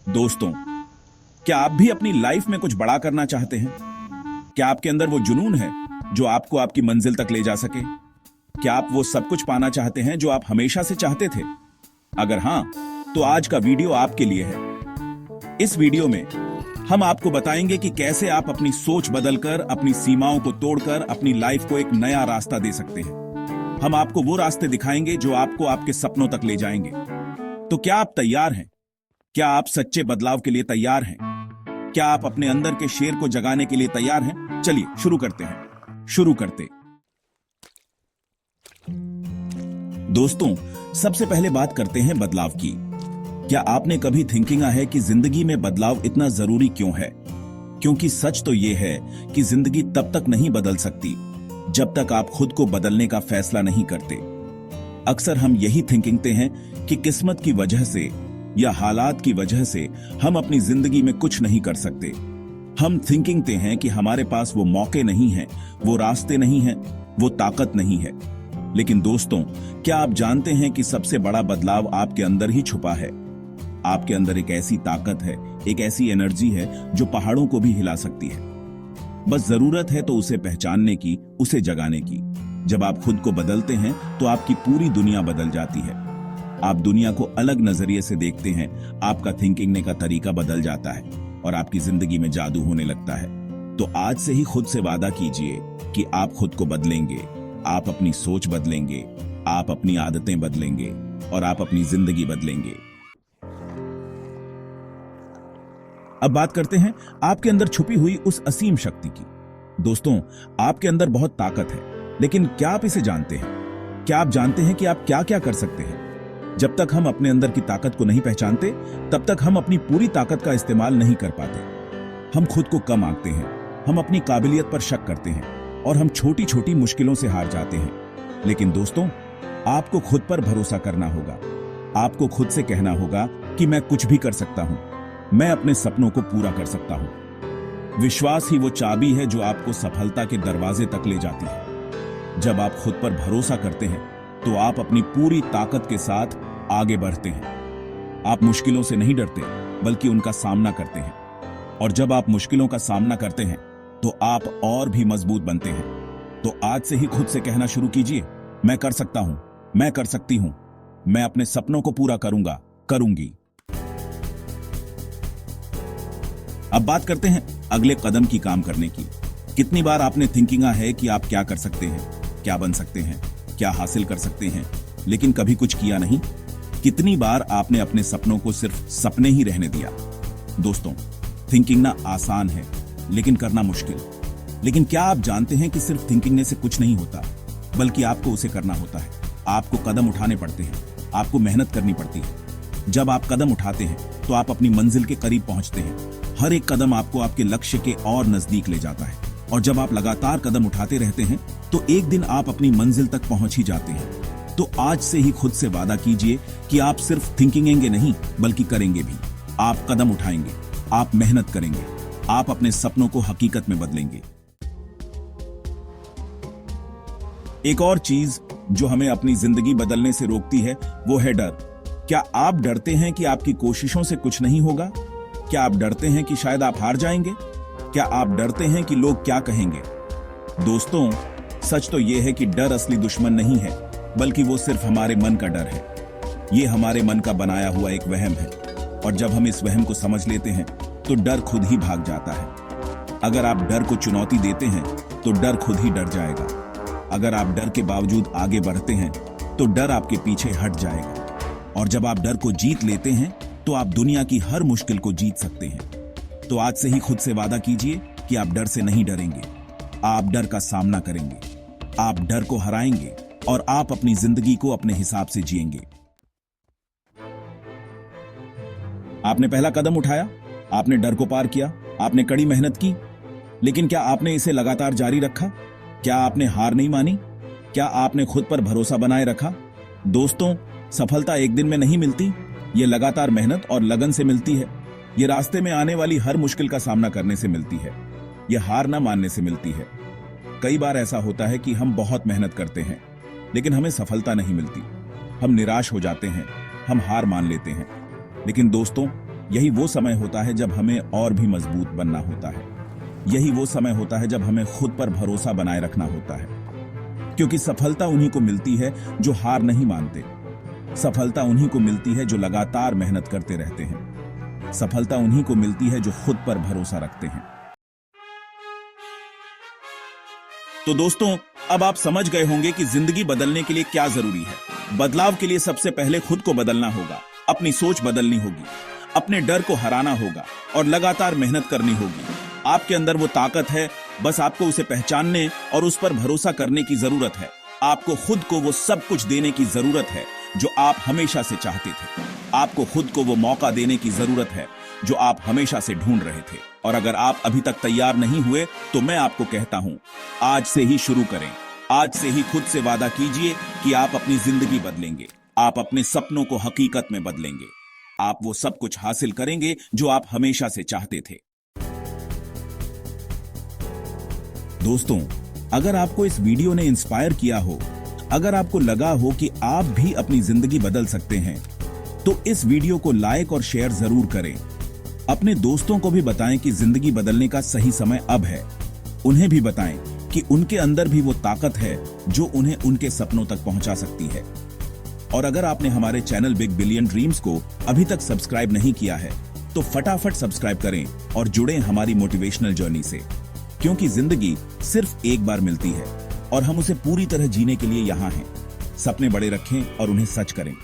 दोस्तों, क्या आप भी अपनी लाइफ में कुछ बड़ा करना चाहते हैं? क्या आपके अंदर वो जुनून है जो आपको आपकी मंजिल तक ले जा सके? क्या आप वो सब कुछ पाना चाहते हैं जो आप हमेशा से चाहते थे? अगर हां, तो आज का वीडियो आपके लिए है। इस वीडियो में हम आपको बताएंगे कि कैसे आप अपनी सोच बदलकर, अपनी सीमाओं को तोड़कर अपनी लाइफ को एक नया रास्ता दे सकते हैं। हम आपको वो रास्ते दिखाएंगे जो आपको आपके सपनों तक ले जाएंगे। तो क्या आप तैयार हैं? क्या आप सच्चे बदलाव के लिए तैयार हैं? क्या आप अपने अंदर के शेर को जगाने के लिए तैयार हैं? चलिए शुरू करते हैं। दोस्तों, सबसे पहले बात करते हैं बदलाव की। क्या आपने कभी थिंकिंग है कि जिंदगी में बदलाव इतना जरूरी क्यों है? क्योंकि सच तो यह है कि जिंदगी तब तक नहीं बदल सकती जब तक आप खुद को बदलने का फैसला नहीं करते। अक्सर हम यही थिंकिंग हैं कि किस्मत की वजह से या हालात की वजह से हम अपनी जिंदगी में कुछ नहीं कर सकते। हम थिंकिंग हैं कि हमारे पास वो मौके नहीं हैं, वो रास्ते नहीं हैं, वो ताकत नहीं है। लेकिन दोस्तों, क्या आप जानते हैं कि सबसे बड़ा बदलाव आपके अंदर ही छुपा है? आपके अंदर एक ऐसी ताकत है, एक ऐसी एनर्जी है जो पहाड़ों को भी हिला सकती है। बस जरूरत है तो उसे पहचानने की, उसे जगाने की। जब आप खुद को बदलते हैं तो आपकी पूरी दुनिया बदल जाती है। आप दुनिया को अलग नजरिए से देखते हैं, आपका थिंकिंग का तरीका बदल जाता है और आपकी जिंदगी में जादू होने लगता है। तो आज से ही खुद से वादा कीजिए कि आप खुद को बदलेंगे, आप अपनी सोच बदलेंगे, आप अपनी आदतें बदलेंगे और आप अपनी जिंदगी बदलेंगे। अब बात करते हैं आपके अंदर छुपी हुई उस असीम शक्ति की। दोस्तों, आपके अंदर बहुत ताकत है, लेकिन क्या आप इसे जानते हैं? क्या आप जानते हैं कि आप क्या क्या कर सकते हैं? जब तक हम अपने अंदर की ताकत को नहीं पहचानते, तब तक हम अपनी पूरी ताकत का इस्तेमाल नहीं कर पाते। हम खुद को कम आंकते हैं, हम अपनी काबिलियत पर शक करते हैं और हम छोटी छोटी मुश्किलों से हार जाते हैं। लेकिन दोस्तों, आपको खुद पर भरोसा करना होगा। आपको खुद से कहना होगा कि मैं कुछ भी कर सकता हूं, मैं अपने सपनों को पूरा कर सकता हूं। विश्वास ही वो चाबी है जो आपको सफलता के दरवाजे तक ले जाती है। जब आप खुद पर भरोसा करते हैं तो आप अपनी पूरी ताकत के साथ आगे बढ़ते हैं। आप मुश्किलों से नहीं डरते, बल्कि उनका सामना करते हैं। और जब आप मुश्किलों का सामना करते हैं तो आप और भी मजबूत बनते हैं। तो आज से ही खुद से कहना शुरू कीजिए, मैं कर सकता हूं, मैं कर सकती हूं, मैं अपने सपनों को पूरा करूंगा, करूंगी। अब बात करते हैं अगले कदम की काम करने की। कितनी बार आपने थिंकिंग है कि आप क्या कर सकते हैं, क्या बन सकते हैं, क्या हासिल कर सकते हैं, लेकिन कभी कुछ किया नहीं? कितनी बार आपने अपने सपनों को सिर्फ सपने ही रहने दिया? दोस्तों, थिंकिंग आसान है, लेकिन करना मुश्किल। लेकिन क्या आप जानते हैं कि सिर्फ थिंकिंग से कुछ नहीं होता, बल्कि आपको उसे करना होता है। आपको कदम उठाने पड़ते हैं, आपको मेहनत करनी पड़ती है। जब आप कदम उठाते हैं तो आप अपनी मंजिल के करीब पहुंचते हैं। हर एक कदम आपको आपके लक्ष्य के और नजदीक ले जाता है। और जब आप लगातार कदम उठाते रहते हैं तो एक दिन आप अपनी मंजिल तक पहुंच ही जाते हैं। तो आज से ही खुद से वादा कीजिए कि आप सिर्फ थिंकिंग नहीं, बल्कि करेंगे भी। आप कदम उठाएंगे, आप मेहनत करेंगे, आप अपने सपनों को हकीकत में बदलेंगे। एक और चीज जो हमें अपनी जिंदगी बदलने से रोकती है, वो है डर। क्या आप डरते हैं कि आपकी कोशिशों से कुछ नहीं होगा? क्या आप डरते हैं कि शायद आप हार जाएंगे? क्या आप डरते हैं कि लोग क्या कहेंगे? दोस्तों, सच तो यह है कि डर असली दुश्मन नहीं है, बल्कि वो सिर्फ हमारे मन का डर है। ये हमारे मन का बनाया हुआ एक वहम है। और जब हम इस वहम को समझ लेते हैं तो डर खुद ही भाग जाता है। अगर आप डर को चुनौती देते हैं तो डर खुद ही डर जाएगा। अगर आप डर के बावजूद आगे बढ़ते हैं तो डर आपके पीछे हट जाएगा। और जब आप डर को जीत लेते हैं तो आप दुनिया की हर मुश्किल को जीत सकते हैं। तो आज से ही खुद से वादा कीजिए कि आप डर से नहीं डरेंगे, आप डर का सामना करेंगे, आप डर को हराएंगे और आप अपनी जिंदगी को अपने हिसाब से जिएंगे। आपने पहला कदम उठाया, आपने डर को पार किया, आपने कड़ी मेहनत की, लेकिन क्या आपने इसे लगातार जारी रखा? क्या आपने हार नहीं मानी? क्या आपने खुद पर भरोसा बनाए रखा? दोस्तों, सफलता एक दिन में नहीं मिलती, ये लगातार मेहनत और लगन से मिलती है। ये रास्ते में आने वाली हर मुश्किल का सामना करने से मिलती है। ये हार ना मानने से मिलती है। कई बार ऐसा होता है कि हम बहुत मेहनत करते हैं, लेकिन हमें सफलता नहीं मिलती। हम निराश हो जाते हैं, हम हार मान लेते हैं। लेकिन दोस्तों, यही वो समय होता है जब हमें और भी मजबूत बनना होता है। यही वो समय होता है जब हमें खुद पर भरोसा बनाए रखना होता है, क्योंकि सफलता उन्हीं को मिलती है जो हार नहीं मानते। सफलता उन्हीं को मिलती है जो लगातार मेहनत करते रहते हैं। सफलता उन्हीं को मिलती है जो खुद पर भरोसा रखते हैं। तो दोस्तों, अब आप समझ गए होंगे कि जिंदगी बदलने के लिए क्या जरूरी है। बदलाव के लिए सबसे पहले खुद को बदलना होगा, अपनी सोच बदलनी होगी, अपने डर को हराना होगा और लगातार मेहनत करनी होगी। आपके अंदर वो ताकत है, बस आपको उसे पहचानने और उस पर भरोसा करने की जरूरत है। आपको खुद को वो सब कुछ देने की जरूरत है जो आप हमेशा से चाहते थे। आपको खुद को वो मौका देने की जरूरत है जो आप हमेशा से ढूंढ रहे थे। और अगर आप अभी तक तैयार नहीं हुए तो मैं आपको कहता हूं, आज से ही शुरू करें। आज से ही खुद से वादा कीजिए कि आप अपनी जिंदगी बदलेंगे। आप अपने सपनों को हकीकत में बदलेंगे। आप वो सब कुछ हासिल करेंगे जो आप हमेशा से चाहते थे। दोस्तों, अगर आपको इस वीडियो ने इंस्पायर किया हो, अगर आपको लगा हो कि आप भी अपनी जिंदगी बदल सकते हैं, तो इस वीडियो को लाइक और शेयर जरूर करें। अपने दोस्तों को भी बताएं कि जिंदगी बदलने का सही समय अब है। उन्हें भी बताएं कि उनके अंदर भी वो ताकत है जो उन्हें उनके सपनों तक पहुंचा सकती है। और अगर आपने हमारे चैनल बिग बिलियन ड्रीम्स को अभी तक सब्सक्राइब नहीं किया है, तो फटाफट सब्सक्राइब करें और जुड़ें हमारी मोटिवेशनल जर्नी से, क्योंकि जिंदगी सिर्फ एक बार मिलती है और हम उसे पूरी तरह जीने के लिए यहाँ हैं। सपने बड़े रखें और उन्हें सच करें।